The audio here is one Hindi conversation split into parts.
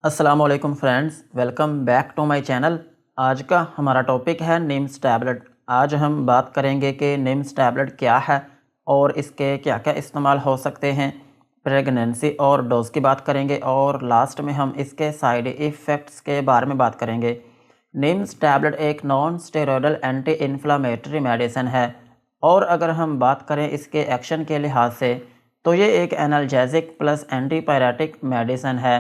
अस्सलाम वालेकुम friends, welcome back to my channel. आज का हमारा टॉपिक है निम्स टैबलेट। आज हम बात करेंगे कि निम्स टैबलेट क्या है और इसके क्या क्या इस्तेमाल हो सकते हैं। प्रेगनेंसी और डोज की बात करेंगे और लास्ट में हम इसके साइड इफ़ेक्ट्स के बारे में बात करेंगे। निम्स टैबलेट एक non steroidal anti inflammatory medicine है और अगर हम बात करें इसके एक्शन के लिहाज से तो ये एक एनाल्जेसिक प्लस एंटीपायरेटिक मेडिसिन है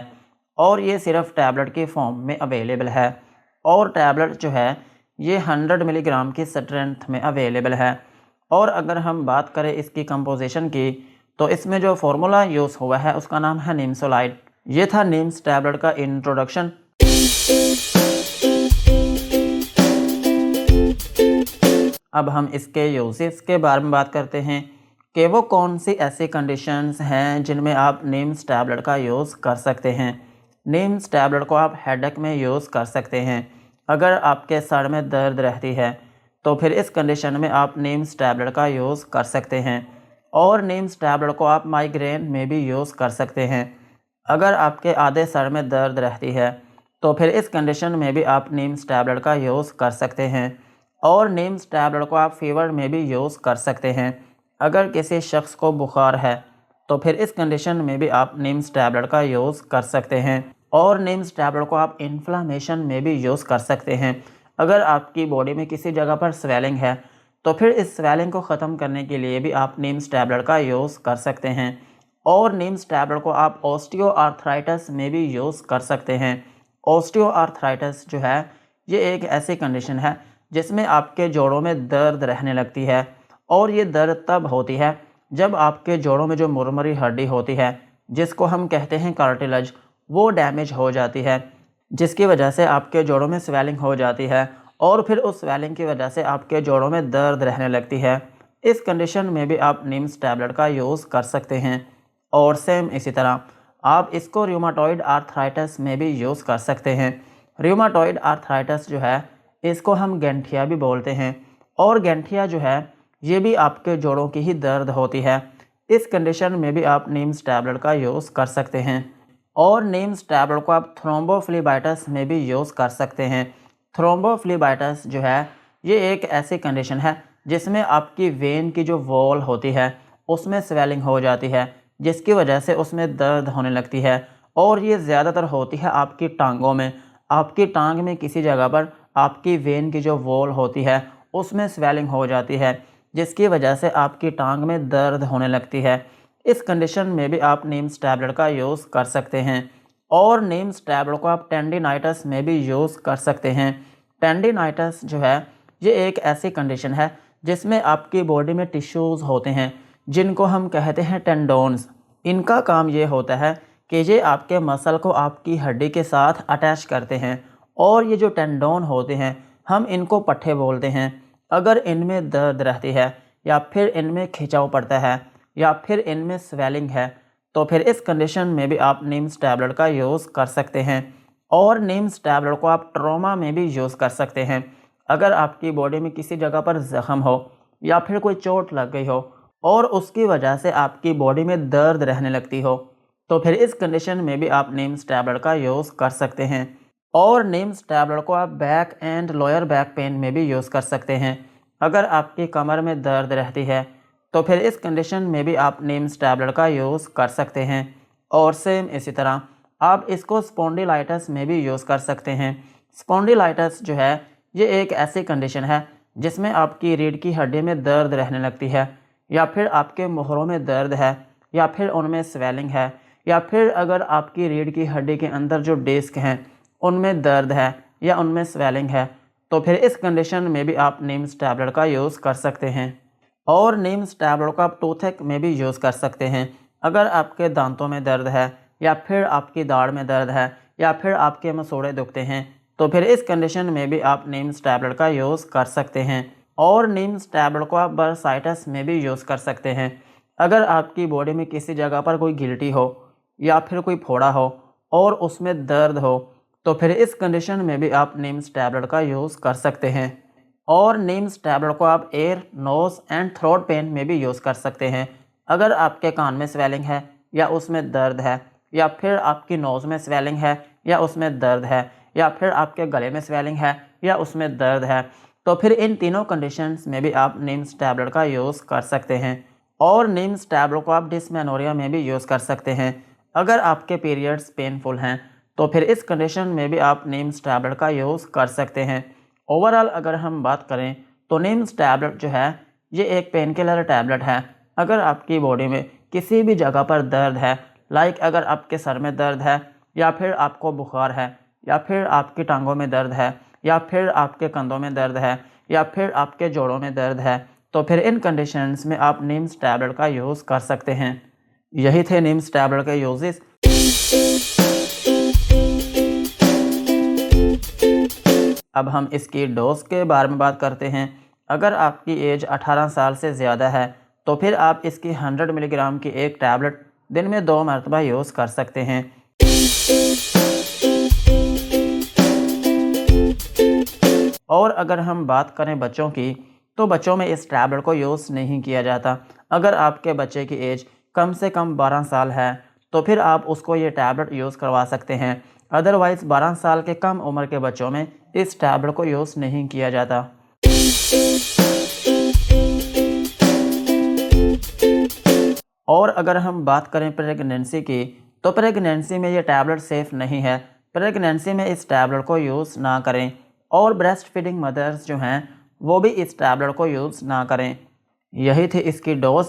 और ये सिर्फ टैबलेट की फॉर्म में अवेलेबल है। और टैबलेट जो है ये 100 मिलीग्राम की स्ट्रेंथ में अवेलेबल है। और अगर हम बात करें इसकी कंपोजिशन की तो इसमें जो फार्मूला यूज़ हुआ है उसका नाम है निम्सोलाइड। ये था निम्स टैबलेट का इंट्रोडक्शन। अब हम इसके यूजेस के बारे में बात करते हैं कि वो कौन सी ऐसी कंडीशंस हैं जिनमें आप निम्स टैबलेट का यूज़ कर सकते हैं। निम्स टैबलेट को आप हेडेक में यूज़ कर सकते हैं। अगर आपके सर में दर्द रहती है तो फिर इस कंडीशन में आप निम्स टैबलेट का यूज़ कर सकते हैं। और निम्स टैबलेट को आप माइग्रेन में भी यूज़ कर सकते हैं। अगर आपके आधे सर में दर्द रहती है तो फिर इस कंडीशन में भी आप निम्स टैबलेट का यूज़ कर सकते हैं। और निम्स टैबलेट को आप फीवर में भी यूज़ कर सकते हैं। अगर किसी शख्स को बुखार है तो फिर इस कंडीशन में भी आप निम्स टैबलेट का यूज़ कर सकते हैं। और निम्स टैबलेट को आप इन्फ्लामेशन में भी यूज़ कर सकते हैं। अगर आपकी बॉडी में किसी जगह पर स्वेलिंग है तो फिर इस स्वेलिंग को ख़त्म करने के लिए भी आप निम्स टैबलेट का यूज़ कर सकते हैं। और निम्स टैबलेट को आप ऑस्टियोआर्थराइटिस में भी यूज़ कर सकते हैं। ऑस्टियोआर्थराइटिस जो है ये एक ऐसी कंडीशन है जिसमें आपके जोड़ों में दर्द रहने लगती है। और ये दर्द तब होती है जब आपके जोड़ों में जो मुरमुरी हड्डी होती है जिसको हम कहते हैं कार्टिलेज, वो डैमेज हो जाती है, जिसकी वजह से आपके जोड़ों में स्वेलिंग हो जाती है और फिर उस स्वेलिंग की वजह से आपके जोड़ों में दर्द रहने लगती है। इस कंडीशन में भी आप निम्स टैबलेट का यूज़ कर सकते हैं। और सेम इसी तरह आप इसको रूमाटॉइड आर्थराइटिस में भी यूज़ कर सकते हैं। रूमाटॉइड आर्थराइटिस जो है इसको हम गठिया भी बोलते हैं। और गठिया जो है ये भी आपके जोड़ों की ही दर्द होती है। इस कंडीशन में भी आप निम्स टैबलेट का यूज़ कर सकते हैं। और निम्स टैबलेट को आप थ्रोम्बोफ्लेबाइटिस में भी यूज़ कर सकते हैं। थ्रोम्बोफ्लेबाइटिस जो है ये एक ऐसी कंडीशन है जिसमें आपकी वेन की जो वॉल होती है उसमें स्वेलिंग हो जाती है, जिसकी वजह से उसमें दर्द होने लगती है। और ये ज़्यादातर होती है आपकी टांगों में। आपकी टांग में किसी जगह पर आपकी वेन की जो वॉल होती है उसमें स्वेलिंग हो जाती है, जिसकी वजह से आपकी टांग में दर्द होने लगती है। इस कंडीशन में भी आप निम्स टैबलेट का यूज़ कर सकते हैं। और निम्स टैबलेट को आप टेंडिनाइटिस में भी यूज़ कर सकते हैं। टेंडिनाइटिस जो है ये एक ऐसी कंडीशन है जिसमें आपकी बॉडी में टिश्यूज़ होते हैं जिनको हम कहते हैं टेंडोन्स। इनका काम ये होता है कि ये आपके मसल को आपकी हड्डी के साथ अटैच करते हैं। और ये जो टेंडोन होते हैं हम इनको पट्ठे बोलते हैं। अगर इनमें दर्द रहती है या फिर इनमें खिंचाव पड़ता है या फिर इनमें स्वेलिंग है तो फिर इस कंडीशन में भी आप निम्स टैबलेट का यूज़ कर सकते हैं। और निम्स टैबलेट को आप ट्रॉमा में भी यूज़ कर सकते हैं। अगर आपकी बॉडी में किसी जगह पर ज़ख्म हो या फिर कोई चोट लग गई हो और उसकी वजह से आपकी बॉडी में दर्द रहने लगती हो तो फिर इस कंडीशन में भी आप निम्स टैबलेट का यूज़ कर सकते हैं। और निम्स टैबलेट को आप back and lower back pain में भी यूज़ कर सकते हैं। अगर आपकी कमर में दर्द रहती है तो फिर इस कंडीशन में भी आप निम्स टैबलेट का यूज़ कर सकते हैं। और सेम इसी तरह आप इसको स्पॉन्डिलाइटिस में भी यूज़ कर सकते हैं। स्पॉन्डिलाइटिस जो है ये एक ऐसी कंडीशन है जिसमें आपकी रीढ़ की हड्डी में दर्द रहने लगती है या फिर आपके मोहरों में दर्द है या फिर उनमें स्वेलिंग है या फिर अगर आपकी रीढ़ की हड्डी के अंदर जो डिस्क हैं उनमें दर्द है या उनमें स्वेलिंग है तो फिर इस कंडीशन में भी आप निम्स टैबलेट का यूज़ कर सकते हैं। और निम्स टैबलेट को आप टूथेक में भी यूज़ कर सकते हैं। अगर आपके दांतों में दर्द है या फिर आपकी दाढ़ में दर्द है या फिर आपके मसूड़े दुखते हैं तो फिर इस कंडीशन में भी आप निम्स टैबलेट का यूज़ कर सकते हैं। और निम्स टैबलेट को आप बर्साइटिस में भी यूज़ कर सकते हैं। अगर आपकी बॉडी में किसी जगह पर कोई गिल्टी हो या फिर कोई फोड़ा हो और उसमें दर्द हो तो फिर इस कंडीशन में भी आप निम्स टैबलेट का यूज़ कर सकते हैं। और निम्स टैबलेट को आप ear, nose and throat pain में भी यूज़ कर सकते हैं। अगर आपके कान में स्वेलिंग है या उसमें दर्द है या फिर आपकी नोज़ में स्वेलिंग है या उसमें दर्द है, या फिर आपके गले में स्वेलिंग है या उसमें दर्द है, तो फिर इन तीनों कंडीशंस में भी आप निम्स टैबलेट का यूज़ कर सकते हैं। और निम्स टैबलेट को आप डिस्मेनोरिया में भी यूज़ कर सकते हैं। अगर आपके पीरियड्स पेनफुल हैं तो फिर इस कंडीशन में भी आप निम्स टैबलेट का यूज़ कर सकते हैं। ओवरऑल अगर हम बात करें तो निम्स टैबलेट जो है ये एक पेन किलर टैबलेट है। अगर आपकी बॉडी में किसी भी जगह पर दर्द है, लाइक अगर आपके सर में दर्द है, या फिर आपको बुखार है, या फिर आपकी टांगों में दर्द है, या फिर आपके कंधों में दर्द है, या फिर आपके जोड़ों में दर्द है, तो फिर इन कंडीशंस में आप निम्स टैबलेट का यूज़ कर सकते हैं। यही थे निम्स टैबलेट के यूजेस। अब हम इसकी डोज के बारे में बात करते हैं। अगर आपकी एज 18 साल से ज़्यादा है तो फिर आप इसकी 100 मिलीग्राम की एक टैबलेट दिन में 2 मरतबा यूज़ कर सकते हैं। और अगर हम बात करें बच्चों की, तो बच्चों में इस टैबलेट को यूज़ नहीं किया जाता। अगर आपके बच्चे की एज कम से कम 12 साल है तो फिर आप उसको ये टैबलेट यूज़ करवा सकते हैं। अदरवाइज़ 12 साल के कम उम्र के बच्चों में इस टैबलेट को यूज़ नहीं किया जाता। और अगर हम बात करें प्रेगनेंसी की, तो प्रेगनेंसी में ये टैबलेट सेफ़ नहीं है। प्रेगनेंसी में इस टैबलेट को यूज़ ना करें। और ब्रेस्ट फीडिंग मदर्स जो हैं वो भी इस टैबलेट को यूज़ ना करें। यही थी इसकी डोज।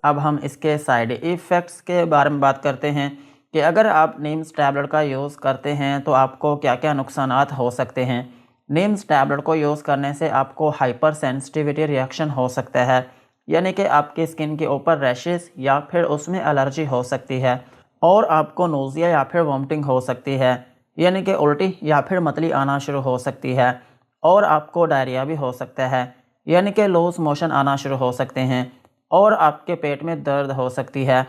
अब हम इसके साइड इफ़ेक्ट्स के बारे में बात करते हैं कि अगर आप निम्स टैबलेट का यूज़ करते हैं तो आपको क्या क्या नुकसानात हो सकते हैं। निम्स टैबलेट को यूज़ करने से आपको हाइपर सेंसिटिविटी रिएक्शन हो सकता है, यानी कि आपकी स्किन के ऊपर रैशेस या फिर उसमें एलर्जी हो सकती है। और आपको नोज़िया या फिर वॉमिटिंग हो सकती है, यानी कि उल्टी या फिर मतली आना शुरू हो सकती है। और आपको डायरिया भी हो सकता है, यानी कि लूज़ मोशन आना शुरू हो सकते हैं। और आपके पेट में दर्द हो सकती है।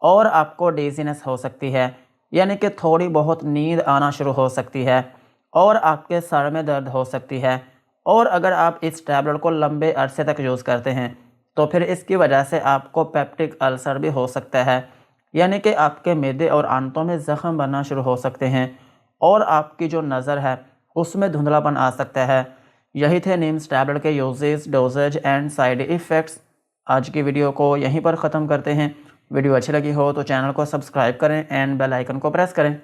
और आपको डिज़ीनेस हो सकती है, यानी कि थोड़ी बहुत नींद आना शुरू हो सकती है। और आपके सर में दर्द हो सकती है। और अगर आप इस टैबलेट को लंबे अरसे तक यूज़ करते हैं तो फिर इसकी वजह से आपको पेप्टिक अल्सर भी हो सकता है, यानी कि आपके मैदे और आंतों में ज़ख्म बनना शुरू हो सकते हैं। और आपकी जो नज़र है उसमें धुंधलापन आ सकता है। यही थे निम्स टैबलेट के uses, dosages and side effects. आज की वीडियो को यहीं पर ख़त्म करते हैं। वीडियो अच्छी लगी हो तो चैनल को सब्सक्राइब करें एंड बेल आइकन को प्रेस करें।